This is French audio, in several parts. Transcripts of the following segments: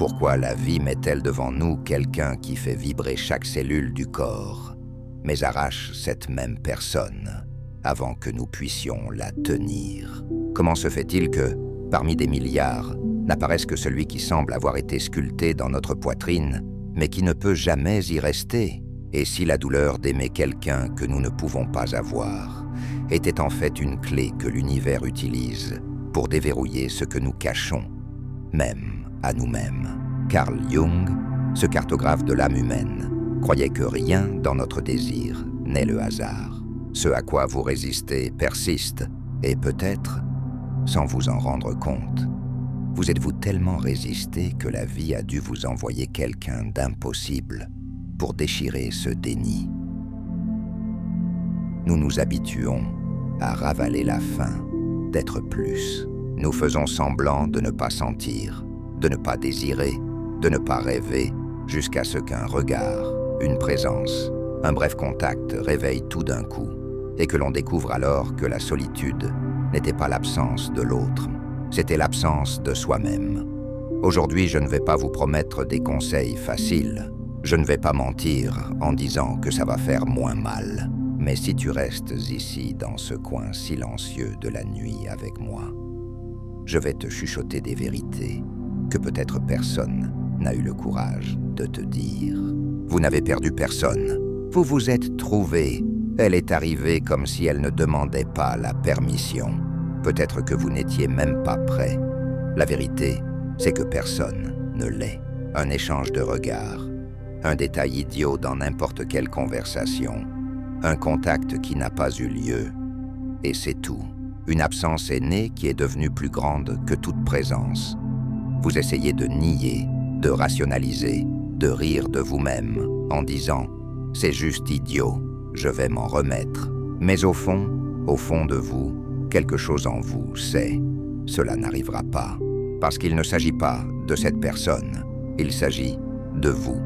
Pourquoi la vie met-elle devant nous quelqu'un qui fait vibrer chaque cellule du corps, mais arrache cette même personne avant que nous puissions la tenir? Comment se fait-il que, parmi des milliards, n'apparaisse que celui qui semble avoir été sculpté dans notre poitrine, mais qui ne peut jamais y rester? Et si la douleur d'aimer quelqu'un que nous ne pouvons pas avoir était en fait une clé que l'univers utilise pour déverrouiller ce que nous cachons, même à nous-mêmes? Carl Jung, ce cartographe de l'âme humaine, croyait que rien dans notre désir n'est le hasard. Ce à quoi vous résistez persiste, et peut-être, sans vous en rendre compte, vous êtes-vous tellement résisté que la vie a dû vous envoyer quelqu'un d'impossible pour déchirer ce déni. Nous nous habituons à ravaler la faim d'être plus. Nous faisons semblant de ne pas sentir, de ne pas désirer, de ne pas rêver, jusqu'à ce qu'un regard, une présence, un bref contact réveille tout d'un coup, et que l'on découvre alors que la solitude n'était pas l'absence de l'autre, c'était l'absence de soi-même. Aujourd'hui, je ne vais pas vous promettre des conseils faciles. Je ne vais pas mentir en disant que ça va faire moins mal. Mais si tu restes ici dans ce coin silencieux de la nuit avec moi, je vais te chuchoter des vérités que peut-être personne n'a eu le courage de te dire. Vous n'avez perdu personne. Vous vous êtes trouvés. Elle est arrivée comme si elle ne demandait pas la permission. Peut-être que vous n'étiez même pas prêt. La vérité, c'est que personne ne l'est. Un échange de regards, un détail idiot dans n'importe quelle conversation, un contact qui n'a pas eu lieu, et c'est tout. Une absence est née qui est devenue plus grande que toute présence. Vous essayez de nier, de rationaliser, de rire de vous-même, en disant « c'est juste idiot, je vais m'en remettre ». Mais au fond de vous, quelque chose en vous sait « cela n'arrivera pas ». Parce qu'il ne s'agit pas de cette personne, il s'agit de vous.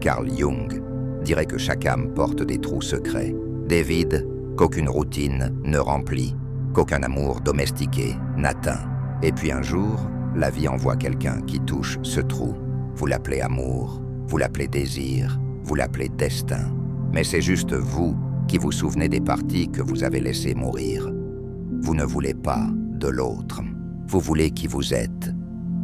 Carl Jung dirait que chaque âme porte des trous secrets, des vides qu'aucune routine ne remplit, qu'aucun amour domestiqué n'atteint. Et puis un jour, la vie envoie quelqu'un qui touche ce trou. Vous l'appelez amour, vous l'appelez désir, vous l'appelez destin. Mais c'est juste vous qui vous souvenez des parties que vous avez laissées mourir. Vous ne voulez pas de l'autre. Vous voulez qui vous êtes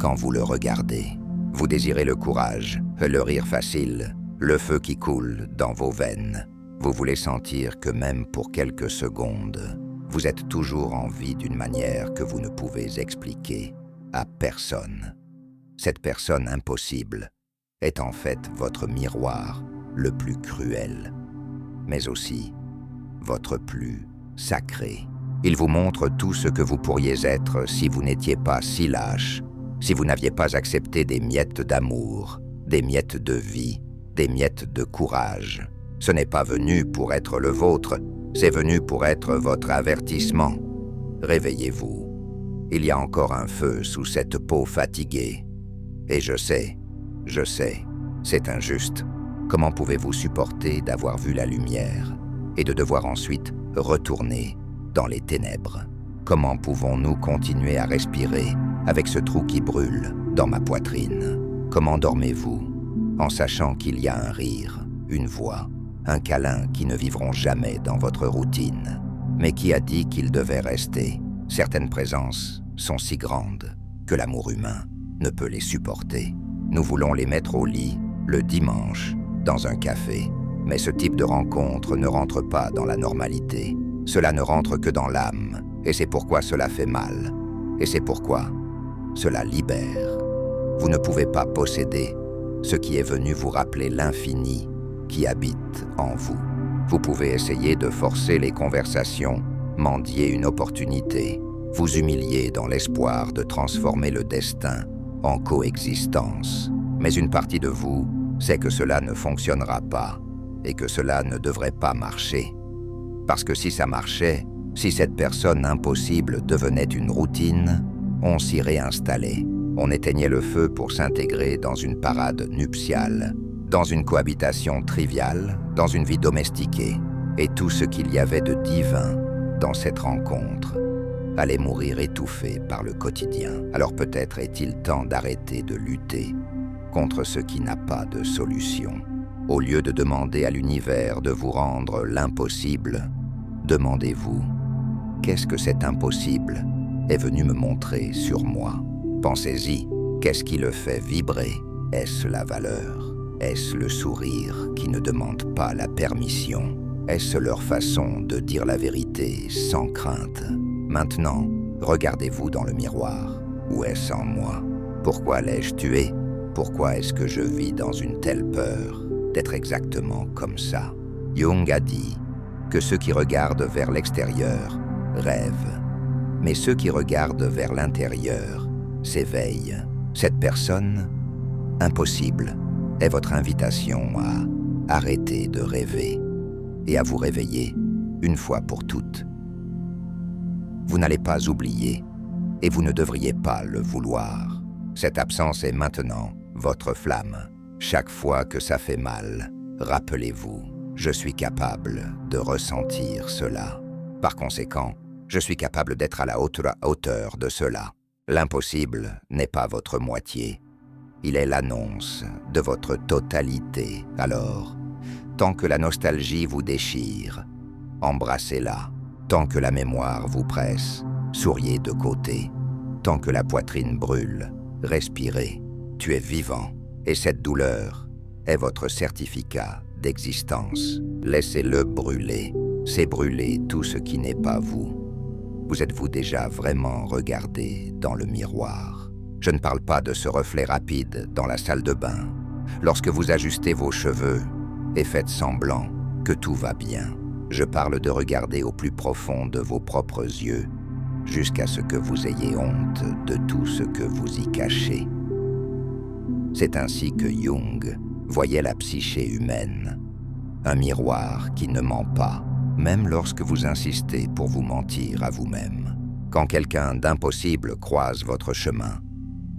quand vous le regardez. Vous désirez le courage, le rire facile, le feu qui coule dans vos veines. Vous voulez sentir que même pour quelques secondes, vous êtes toujours en vie d'une manière que vous ne pouvez expliquer à personne. Cette personne impossible est en fait votre miroir le plus cruel, mais aussi votre plus sacré. Il vous montre tout ce que vous pourriez être si vous n'étiez pas si lâche, si vous n'aviez pas accepté des miettes d'amour, des miettes de vie, des miettes de courage. Ce n'est pas venu pour être le vôtre, c'est venu pour être votre avertissement. Réveillez-vous. Il y a encore un feu sous cette peau fatiguée. Et je sais, c'est injuste. Comment pouvez-vous supporter d'avoir vu la lumière et de devoir ensuite retourner dans les ténèbres? Comment pouvons-nous continuer à respirer avec ce trou qui brûle dans ma poitrine? Comment dormez-vous en sachant qu'il y a un rire, une voix, un câlin qui ne vivront jamais dans votre routine? Mais qui a dit qu'ils devaient rester? Certaines présences sont si grandes que l'amour humain ne peut les supporter. Nous voulons les mettre au lit le dimanche dans un café, mais ce type de rencontre ne rentre pas dans la normalité. Cela ne rentre que dans l'âme, et c'est pourquoi cela fait mal, et c'est pourquoi cela libère. Vous ne pouvez pas posséder ce qui est venu vous rappeler l'infini qui habite en vous. Vous pouvez essayer de forcer les conversations, mendier une opportunité, vous humilier dans l'espoir de transformer le destin en coexistence. Mais une partie de vous sait que cela ne fonctionnera pas et que cela ne devrait pas marcher. Parce que si ça marchait, si cette personne impossible devenait une routine, on s'y réinstallait. On éteignait le feu pour s'intégrer dans une parade nuptiale, dans une cohabitation triviale, dans une vie domestiquée, et tout ce qu'il y avait de divin dans cette rencontre allez mourir étouffé par le quotidien. Alors peut-être est-il temps d'arrêter de lutter contre ce qui n'a pas de solution. Au lieu de demander à l'univers de vous rendre l'impossible, demandez-vous, qu'est-ce que cet impossible est venu me montrer sur moi? Pensez-y, qu'est-ce qui le fait vibrer? Est-ce la valeur? Est-ce le sourire qui ne demande pas la permission? Est-ce leur façon de dire la vérité sans crainte? Maintenant, regardez-vous dans le miroir. Où est-ce en moi? Pourquoi l'ai-je tué? Pourquoi est-ce que je vis dans une telle peur d'être exactement comme ça? Jung a dit que ceux qui regardent vers l'extérieur rêvent, mais ceux qui regardent vers l'intérieur s'éveillent. Cette personne, impossible, est votre invitation à arrêter de rêver et à vous réveiller une fois pour toutes. Vous n'allez pas oublier et vous ne devriez pas le vouloir. Cette absence est maintenant votre flamme. Chaque fois que ça fait mal, rappelez-vous, je suis capable de ressentir cela. Par conséquent, je suis capable d'être à la hauteur de cela. L'impossible n'est pas votre moitié. Il est l'annonce de votre totalité. Alors, tant que la nostalgie vous déchire, embrassez-la. Tant que la mémoire vous presse, souriez de côté. Tant que la poitrine brûle, respirez. Tu es vivant, et cette douleur est votre certificat d'existence. Laissez-le brûler. C'est brûler tout ce qui n'est pas vous. Vous êtes-vous déjà vraiment regardé dans le miroir? Je ne parle pas de ce reflet rapide dans la salle de bain, lorsque vous ajustez vos cheveux et faites semblant que tout va bien. Je parle de regarder au plus profond de vos propres yeux, jusqu'à ce que vous ayez honte de tout ce que vous y cachez. C'est ainsi que Jung voyait la psyché humaine, un miroir qui ne ment pas, même lorsque vous insistez pour vous mentir à vous-même. Quand quelqu'un d'impossible croise votre chemin,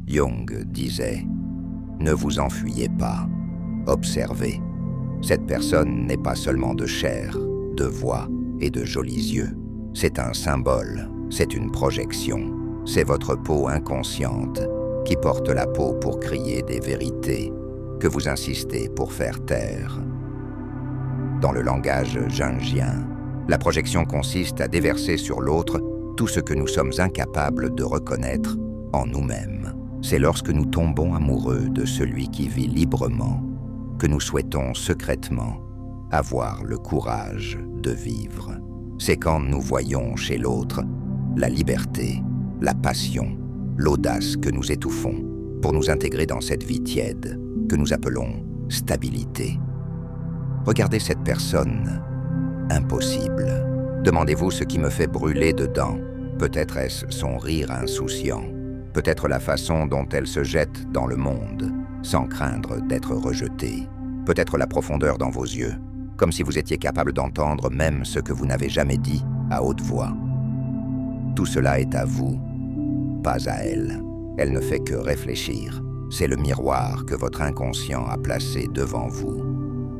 Jung disait « Ne vous enfuyez pas, observez. Cette personne n'est pas seulement de chair, de voix et de jolis yeux. C'est un symbole, c'est une projection. C'est votre peau inconsciente qui porte la peau pour crier des vérités que vous insistez pour faire taire. » Dans le langage jungien, la projection consiste à déverser sur l'autre tout ce que nous sommes incapables de reconnaître en nous-mêmes. C'est lorsque nous tombons amoureux de celui qui vit librement que nous souhaitons secrètement avoir le courage de vivre. C'est quand nous voyons chez l'autre la liberté, la passion, l'audace que nous étouffons pour nous intégrer dans cette vie tiède que nous appelons stabilité. Regardez cette personne impossible. Demandez-vous ce qui me fait brûler dedans. Peut-être est-ce son rire insouciant. Peut-être la façon dont elle se jette dans le monde, sans craindre d'être rejetée. Peut-être la profondeur dans vos yeux, comme si vous étiez capable d'entendre même ce que vous n'avez jamais dit à haute voix. Tout cela est à vous, pas à elle. Elle ne fait que réfléchir. C'est le miroir que votre inconscient a placé devant vous,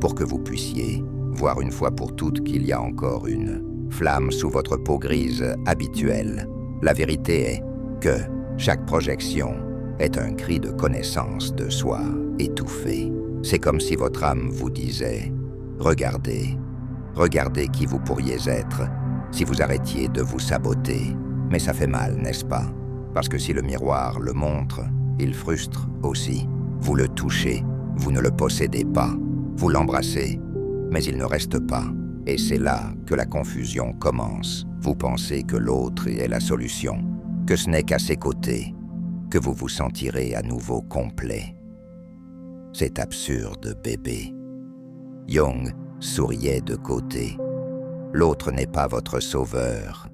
pour que vous puissiez voir une fois pour toutes qu'il y a encore une flamme sous votre peau grise habituelle. La vérité est que chaque projection est un cri de connaissance de soi étouffé. C'est comme si votre âme vous disait « Regardez, regardez qui vous pourriez être si vous arrêtiez de vous saboter. » Mais ça fait mal, n'est-ce pas? Parce que si le miroir le montre, il frustre aussi. Vous le touchez, vous ne le possédez pas. Vous l'embrassez, mais il ne reste pas. Et c'est là que la confusion commence. Vous pensez que l'autre est la solution, que ce n'est qu'à ses côtés que vous vous sentirez à nouveau complet. C'est absurde, bébé. Jung souriait de côté. L'autre n'est pas votre sauveur,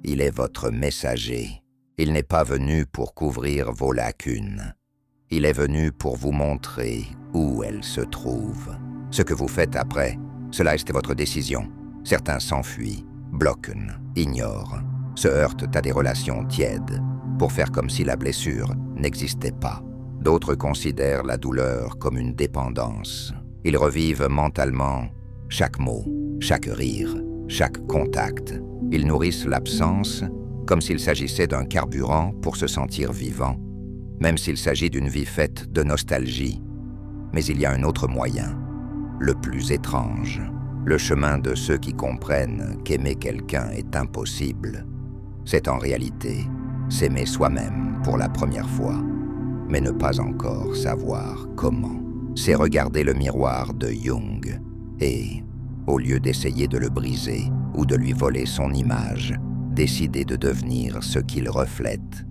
il est votre messager. Il n'est pas venu pour couvrir vos lacunes. Il est venu pour vous montrer où elles se trouvent. Ce que vous faites après, cela est votre décision. Certains s'enfuient, bloquent, ignorent, se heurtent à des relations tièdes pour faire comme si la blessure n'existait pas. D'autres considèrent la douleur comme une dépendance. Ils revivent mentalement chaque mot, chaque rire, chaque contact. Ils nourrissent l'absence comme s'il s'agissait d'un carburant pour se sentir vivant, même s'il s'agit d'une vie faite de nostalgie. Mais il y a un autre moyen, le plus étrange, le chemin de ceux qui comprennent qu'aimer quelqu'un est impossible. C'est en réalité s'aimer soi-même pour la première fois, mais ne pas encore savoir comment. C'est regarder le miroir de Jung et, au lieu d'essayer de le briser ou de lui voler son image, décider de devenir ce qu'il reflète.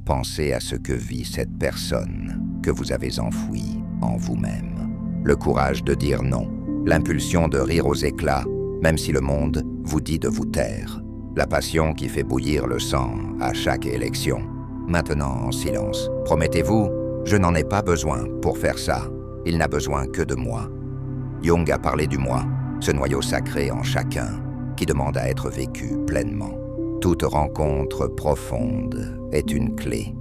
Pensez à ce que vit cette personne que vous avez enfouie en vous-même. Le courage de dire non, l'impulsion de rire aux éclats, même si le monde vous dit de vous taire. La passion qui fait bouillir le sang à chaque élection. Maintenant en silence, promettez-vous, je n'en ai pas besoin pour faire ça. Il n'a besoin que de moi. Jung a parlé du moi, ce noyau sacré en chacun, qui demande à être vécu pleinement. Toute rencontre profonde est une clé.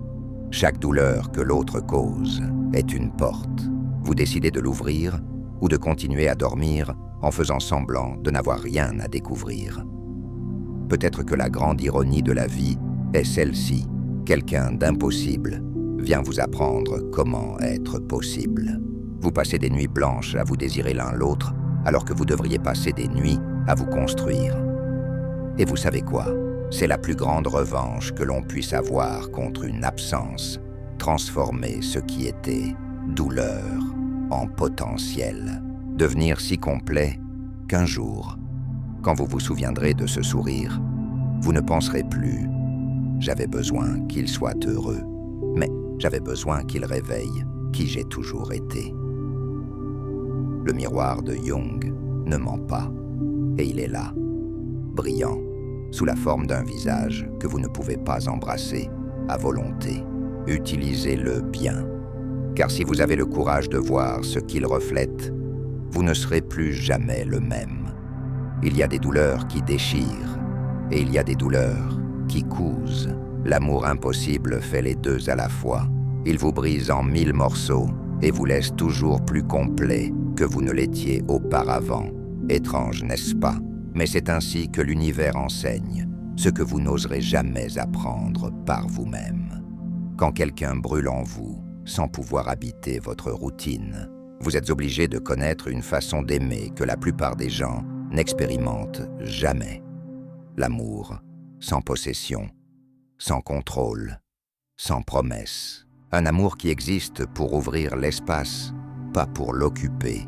Chaque douleur que l'autre cause est une porte. Vous décidez de l'ouvrir ou de continuer à dormir en faisant semblant de n'avoir rien à découvrir. Peut-être que la grande ironie de la vie est celle-ci. Quelqu'un d'impossible vient vous apprendre comment être possible. Vous passez des nuits blanches à vous désirer l'un l'autre, alors que vous devriez passer des nuits à vous construire. Et vous savez quoi? C'est la plus grande revanche que l'on puisse avoir contre une absence, transformer ce qui était douleur en potentiel, devenir si complet qu'un jour, quand vous vous souviendrez de ce sourire, vous ne penserez plus « j'avais besoin qu'il soit heureux », mais « j'avais besoin qu'il réveille qui j'ai toujours été ». Le miroir de Jung ne ment pas, et il est là, brillant, sous la forme d'un visage que vous ne pouvez pas embrasser à volonté. Utilisez-le bien, car si vous avez le courage de voir ce qu'il reflète, vous ne serez plus jamais le même. Il y a des douleurs qui déchirent, et il y a des douleurs qui cousent. L'amour impossible fait les deux à la fois. Il vous brise en 1000 morceaux et vous laisse toujours plus complet que vous ne l'étiez auparavant. Étrange, n'est-ce pas? Mais c'est ainsi que l'univers enseigne ce que vous n'oserez jamais apprendre par vous-même. Quand quelqu'un brûle en vous, sans pouvoir habiter votre routine, vous êtes obligé de connaître une façon d'aimer que la plupart des gens n'expérimentent jamais. L'amour, sans possession, sans contrôle, sans promesse. Un amour qui existe pour ouvrir l'espace, pas pour l'occuper.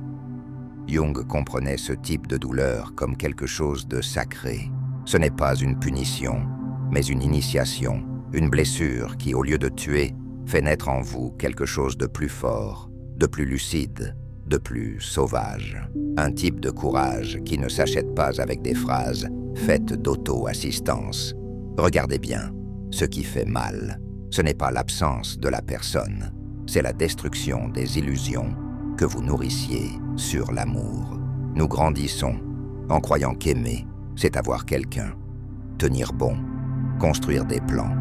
Jung comprenait ce type de douleur comme quelque chose de sacré. Ce n'est pas une punition, mais une initiation, une blessure qui, au lieu de tuer, fait naître en vous quelque chose de plus fort, de plus lucide, de plus sauvage. Un type de courage qui ne s'achète pas avec des phrases faites d'auto-assistance. Regardez bien, ce qui fait mal, ce n'est pas l'absence de la personne, c'est la destruction des illusions que vous nourrissiez sur l'amour. Nous grandissons en croyant qu'aimer, c'est avoir quelqu'un, tenir bon, construire des plans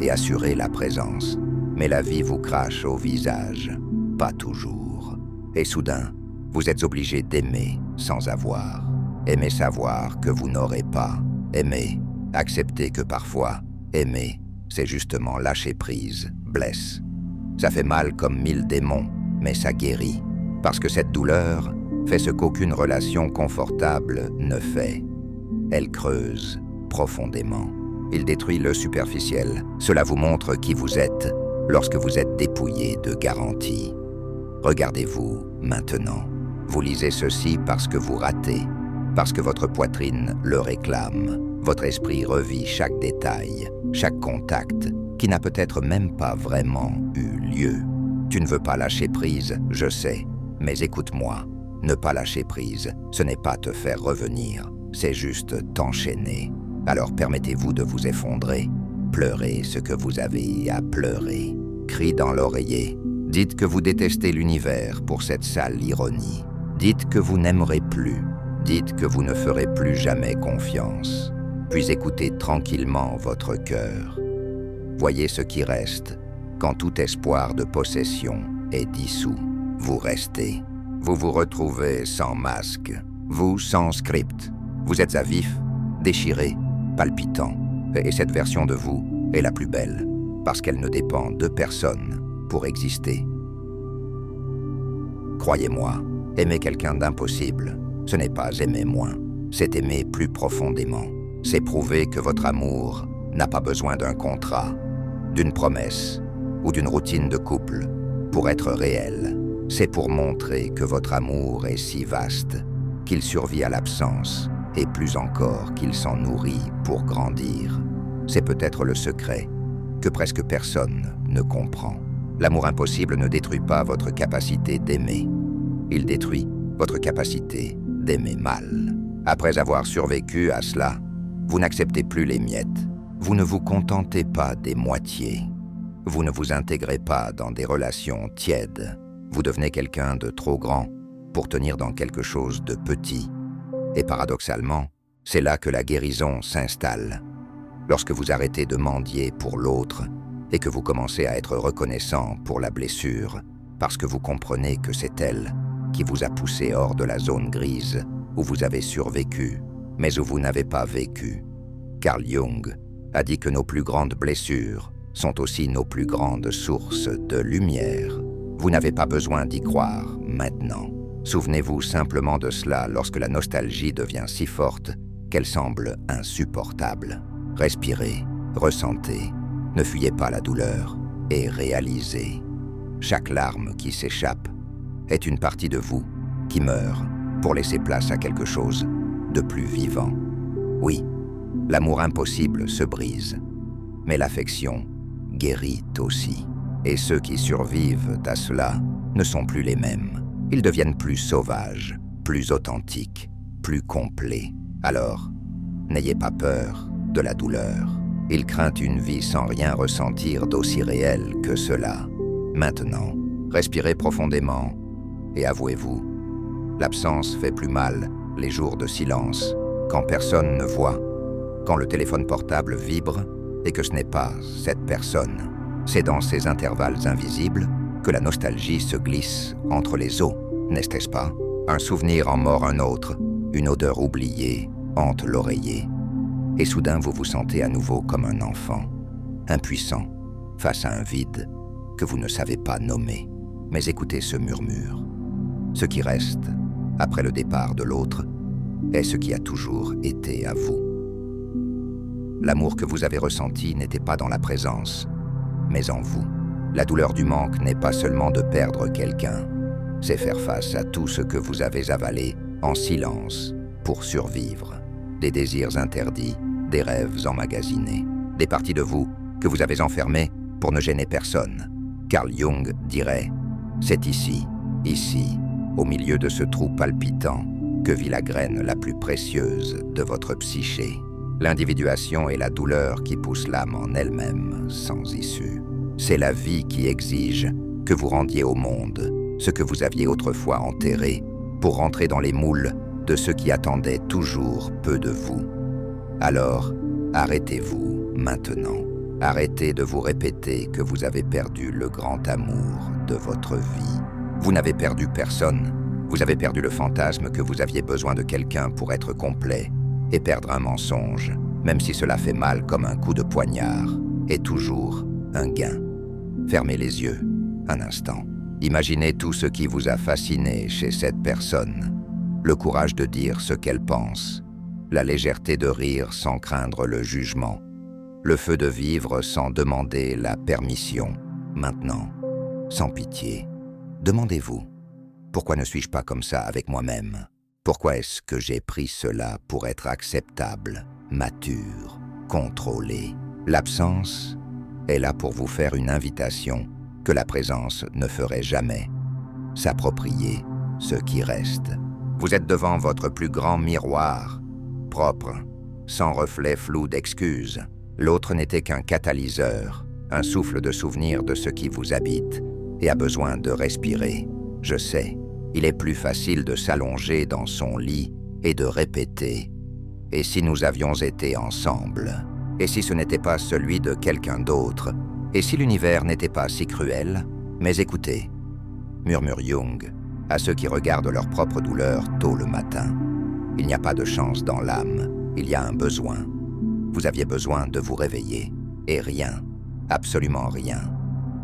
et assurer la présence. Mais la vie vous crache au visage, pas toujours. Et soudain, vous êtes obligé d'aimer sans avoir. Aimer savoir que vous n'aurez pas. Aimer, accepter que parfois, aimer, c'est justement lâcher prise, blesse. Ça fait mal comme 1000 démons, mais ça guérit. Parce que cette douleur fait ce qu'aucune relation confortable ne fait. Elle creuse profondément. Il détruit le superficiel. Cela vous montre qui vous êtes lorsque vous êtes dépouillé de garanties. Regardez-vous maintenant. Vous lisez ceci parce que vous ratez, parce que votre poitrine le réclame. Votre esprit revit chaque détail, chaque contact, qui n'a peut-être même pas vraiment eu lieu. Tu ne veux pas lâcher prise, je sais, mais écoute-moi. Ne pas lâcher prise, ce n'est pas te faire revenir, c'est juste t'enchaîner. Alors permettez-vous de vous effondrer. Pleurez ce que vous avez à pleurer. Crie dans l'oreiller. Dites que vous détestez l'univers pour cette sale ironie. Dites que vous n'aimerez plus. Dites que vous ne ferez plus jamais confiance. Puis écoutez tranquillement votre cœur. Voyez ce qui reste quand tout espoir de possession est dissous. Vous restez. Vous vous retrouvez sans masque. Vous sans script. Vous êtes à vif, déchiré, palpitant. Et cette version de vous est la plus belle, parce qu'elle ne dépend de personne pour exister. Croyez-moi, aimer quelqu'un d'impossible, ce n'est pas aimer moins, c'est aimer plus profondément. C'est prouver que votre amour n'a pas besoin d'un contrat, d'une promesse ou d'une routine de couple pour être réel. C'est pour montrer que votre amour est si vaste qu'il survit à l'absence et plus encore qu'il s'en nourrit pour grandir. C'est peut-être le secret que presque personne ne comprend. L'amour impossible ne détruit pas votre capacité d'aimer. Il détruit votre capacité d'aimer mal. Après avoir survécu à cela, vous n'acceptez plus les miettes. Vous ne vous contentez pas des moitiés. Vous ne vous intégrez pas dans des relations tièdes. Vous devenez quelqu'un de trop grand pour tenir dans quelque chose de petit. Et paradoxalement, c'est là que la guérison s'installe. Lorsque vous arrêtez de mendier pour l'autre et que vous commencez à être reconnaissant pour la blessure, parce que vous comprenez que c'est elle qui vous a poussé hors de la zone grise où vous avez survécu, mais où vous n'avez pas vécu. Carl Jung a dit que nos plus grandes blessures sont aussi nos plus grandes sources de lumière. Vous n'avez pas besoin d'y croire maintenant. Souvenez-vous simplement de cela lorsque la nostalgie devient si forte qu'elle semble insupportable. Respirez, ressentez, ne fuyez pas la douleur et réalisez. Chaque larme qui s'échappe est une partie de vous qui meurt pour laisser place à quelque chose de plus vivant. Oui, l'amour impossible se brise, mais l'affection guérit aussi. Et ceux qui survivent à cela ne sont plus les mêmes. Ils deviennent plus sauvages, plus authentiques, plus complets. Alors, n'ayez pas peur de la douleur. Il craint une vie sans rien ressentir d'aussi réel que cela. Maintenant, respirez profondément et avouez-vous, l'absence fait plus mal les jours de silence, quand personne ne voit, quand le téléphone portable vibre et que ce n'est pas cette personne. C'est dans ces intervalles invisibles que la nostalgie se glisse entre les os, n'est-ce pas? Un souvenir en mord un autre, une odeur oubliée hante l'oreiller. Et soudain vous vous sentez à nouveau comme un enfant, impuissant, face à un vide que vous ne savez pas nommer. Mais écoutez ce murmure. Ce qui reste, après le départ de l'autre, est ce qui a toujours été à vous. L'amour que vous avez ressenti n'était pas dans la présence, mais en vous. La douleur du manque n'est pas seulement de perdre quelqu'un, c'est faire face à tout ce que vous avez avalé en silence pour survivre. Des désirs interdits, des rêves emmagasinés, des parties de vous que vous avez enfermées pour ne gêner personne. Carl Jung dirait « C'est ici, au milieu de ce trou palpitant, que vit la graine la plus précieuse de votre psyché. L'individuation est la douleur qui pousse l'âme en elle-même sans issue. C'est la vie qui exige que vous rendiez au monde ce que vous aviez autrefois enterré pour rentrer dans les moules de ceux qui attendaient toujours peu de vous. Alors, arrêtez-vous maintenant. Arrêtez de vous répéter que vous avez perdu le grand amour de votre vie. Vous n'avez perdu personne. Vous avez perdu le fantasme que vous aviez besoin de quelqu'un pour être complet. Et perdre un mensonge, même si cela fait mal comme un coup de poignard, est toujours un gain. Fermez les yeux un instant. Imaginez tout ce qui vous a fasciné chez cette personne. Le courage de dire ce qu'elle pense, la légèreté de rire sans craindre le jugement, le feu de vivre sans demander la permission. Maintenant, sans pitié, demandez-vous, pourquoi ne suis-je pas comme ça avec moi-même ? Pourquoi est-ce que j'ai pris cela pour être acceptable, mature, contrôlé ? L'absence est là pour vous faire une invitation que la présence ne ferait jamais. S'approprier ce qui reste. Vous êtes devant votre plus grand miroir, propre, sans reflet flou d'excuses. L'autre n'était qu'un catalyseur, un souffle de souvenir de ce qui vous habite et a besoin de respirer. Je sais. Il est plus facile de s'allonger dans son lit et de répéter « Et si nous avions été ensemble ? Et si ce n'était pas celui de quelqu'un d'autre ? Et si l'univers n'était pas si cruel ? Mais écoutez, murmure Jung, à ceux qui regardent leur propre douleur tôt le matin. Il n'y a pas de chance dans l'âme, il y a un besoin. Vous aviez besoin de vous réveiller. Et rien, absolument rien,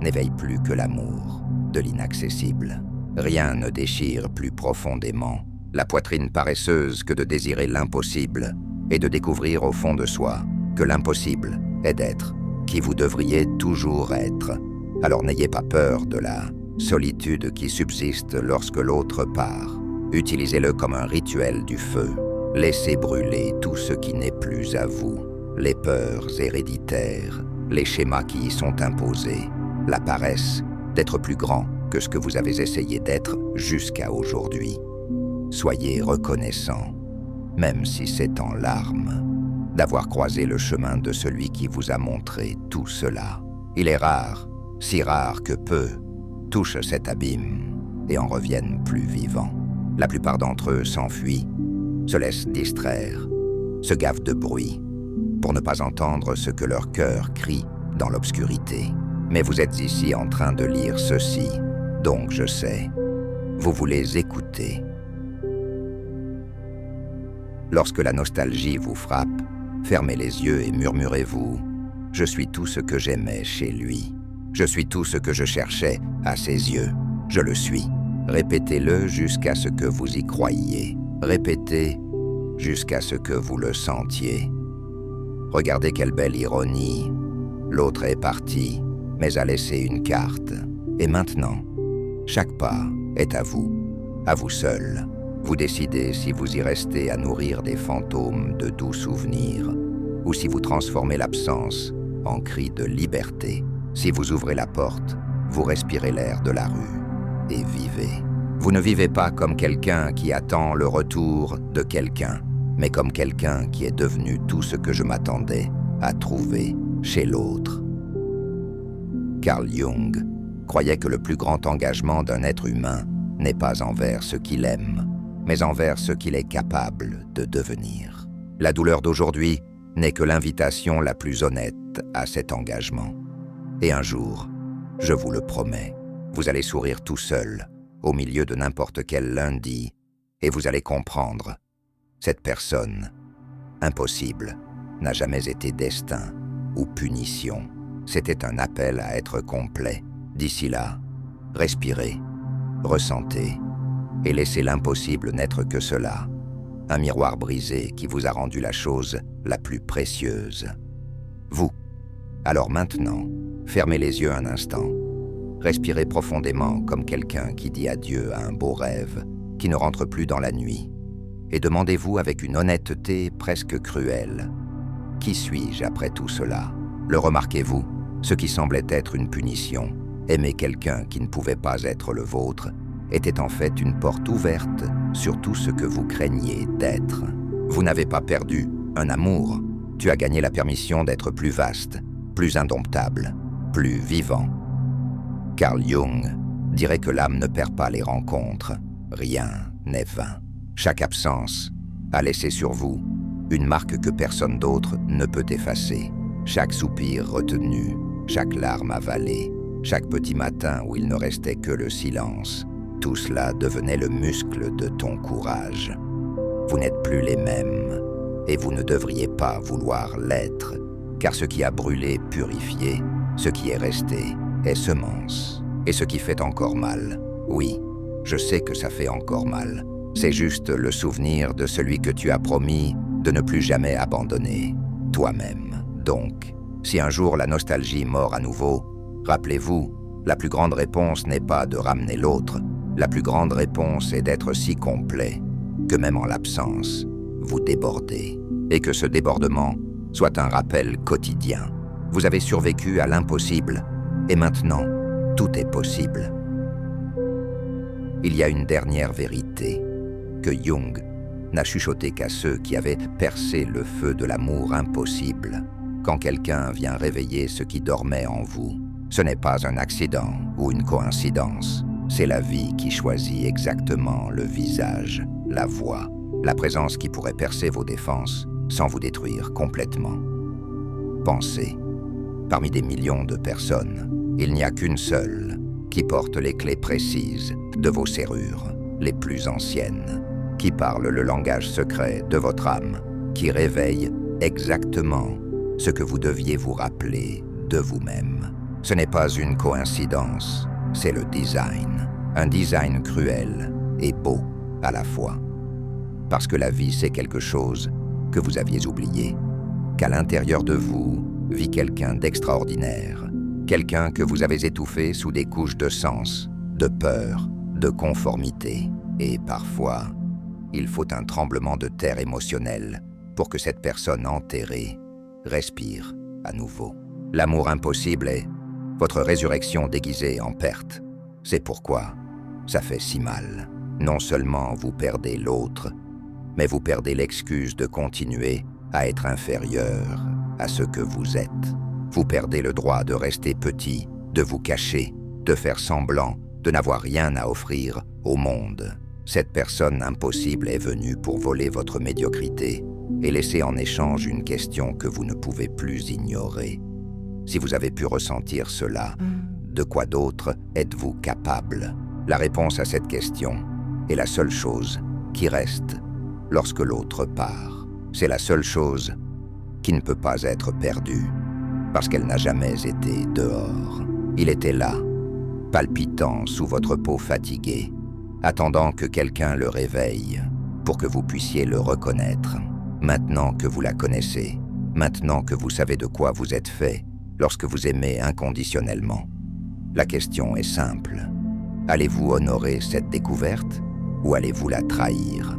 n'éveille plus que l'amour de l'inaccessible. Rien ne déchire plus profondément la poitrine paresseuse que de désirer l'impossible et de découvrir au fond de soi que l'impossible est d'être qui vous devriez toujours être. Alors n'ayez pas peur de la solitude qui subsiste lorsque l'autre part. Utilisez-le comme un rituel du feu. Laissez brûler tout ce qui n'est plus à vous. Les peurs héréditaires, les schémas qui y sont imposés, la paresse d'être plus grand que ce que vous avez essayé d'être jusqu'à aujourd'hui. Soyez reconnaissant, même si c'est en larmes, d'avoir croisé le chemin de celui qui vous a montré tout cela. Il est rare, si rare que peu, touchent cet abîme et en reviennent plus vivants. La plupart d'entre eux s'enfuient, se laissent distraire, se gavent de bruit, pour ne pas entendre ce que leur cœur crie dans l'obscurité. Mais vous êtes ici en train de lire ceci, donc je sais, vous voulez écouter. Lorsque la nostalgie vous frappe, fermez les yeux et murmurez-vous « Je suis tout ce que j'aimais chez lui. Je suis tout ce que je cherchais à ses yeux. Je le suis. » Répétez-le jusqu'à ce que vous y croyiez. Répétez jusqu'à ce que vous le sentiez. Regardez quelle belle ironie. L'autre est parti, mais a laissé une carte. Et maintenant, chaque pas est à vous seul. Vous décidez si vous y restez à nourrir des fantômes de doux souvenirs, ou si vous transformez l'absence en cri de liberté. Si vous ouvrez la porte, vous respirez l'air de la rue et vivez. Vous ne vivez pas comme quelqu'un qui attend le retour de quelqu'un, mais comme quelqu'un qui est devenu tout ce que je m'attendais à trouver chez l'autre. Carl Jung croyait que le plus grand engagement d'un être humain n'est pas envers ce qu'il aime, mais envers ce qu'il est capable de devenir. La douleur d'aujourd'hui n'est que l'invitation la plus honnête à cet engagement. Et un jour, je vous le promets, vous allez sourire tout seul, au milieu de n'importe quel lundi, et vous allez comprendre, cette personne, impossible, n'a jamais été destin ou punition. C'était un appel à être complet. D'ici là, respirez, ressentez, et laissez l'impossible n'être que cela, un miroir brisé qui vous a rendu la chose la plus précieuse. Vous. Alors maintenant, fermez les yeux un instant. Respirez profondément comme quelqu'un qui dit adieu à un beau rêve, qui ne rentre plus dans la nuit. Et demandez-vous avec une honnêteté presque cruelle, qui suis-je après tout cela? Le remarquez-vous, ce qui semblait être une punition, aimer quelqu'un qui ne pouvait pas être le vôtre, était en fait une porte ouverte sur tout ce que vous craigniez d'être. Vous n'avez pas perdu un amour, tu as gagné la permission d'être plus vaste, plus indomptable, plus vivant. Carl Jung dirait que l'âme ne perd pas les rencontres, rien n'est vain. Chaque absence a laissé sur vous une marque que personne d'autre ne peut effacer. Chaque soupir retenu, chaque larme avalée, chaque petit matin où il ne restait que le silence, tout cela devenait le muscle de ton courage. Vous n'êtes plus les mêmes, et vous ne devriez pas vouloir l'être, car ce qui a brûlé, purifié, ce qui est resté, est semence. Et ce qui fait encore mal, oui, je sais que ça fait encore mal, c'est juste le souvenir de celui que tu as promis de ne plus jamais abandonner, toi-même. Donc, si un jour la nostalgie mord à nouveau, rappelez-vous, la plus grande réponse n'est pas de ramener l'autre, la plus grande réponse est d'être si complet que même en l'absence, vous débordez, et que ce débordement soit un rappel quotidien. Vous avez survécu à l'impossible, et maintenant, tout est possible. Il y a une dernière vérité, que Jung n'a chuchoté qu'à ceux qui avaient percé le feu de l'amour impossible. Quand quelqu'un vient réveiller ce qui dormait en vous, ce n'est pas un accident ou une coïncidence. C'est la vie qui choisit exactement le visage, la voix, la présence qui pourrait percer vos défenses sans vous détruire complètement. Pensez, parmi des millions de personnes, il n'y a qu'une seule qui porte les clés précises de vos serrures, les plus anciennes, qui parle le langage secret de votre âme, qui réveille exactement ce que vous deviez vous rappeler de vous-même. Ce n'est pas une coïncidence, c'est le design. Un design cruel et beau à la fois. Parce que la vie, c'est quelque chose que vous aviez oublié. Qu'à l'intérieur de vous vit quelqu'un d'extraordinaire. Quelqu'un que vous avez étouffé sous des couches de sens, de peur, de conformité. Et parfois, il faut un tremblement de terre émotionnel pour que cette personne enterrée respire à nouveau. L'amour impossible est votre résurrection déguisée en perte. C'est pourquoi ça fait si mal. Non seulement vous perdez l'autre, mais vous perdez l'excuse de continuer à être inférieur à ce que vous êtes. Vous perdez le droit de rester petit, de vous cacher, de faire semblant de n'avoir rien à offrir au monde. Cette personne impossible est venue pour voler votre médiocrité et laisser en échange une question que vous ne pouvez plus ignorer. Si vous avez pu ressentir cela, de quoi d'autre êtes-vous capable? La réponse à cette question est la seule chose qui reste lorsque l'autre part. C'est la seule chose qui ne peut pas être perdue, parce qu'elle n'a jamais été dehors. Il était là, palpitant sous votre peau fatiguée, attendant que quelqu'un le réveille pour que vous puissiez le reconnaître. Maintenant que vous la connaissez, maintenant que vous savez de quoi vous êtes fait lorsque vous aimez inconditionnellement, la question est simple. Allez-vous honorer cette découverte ou allez-vous la trahir ?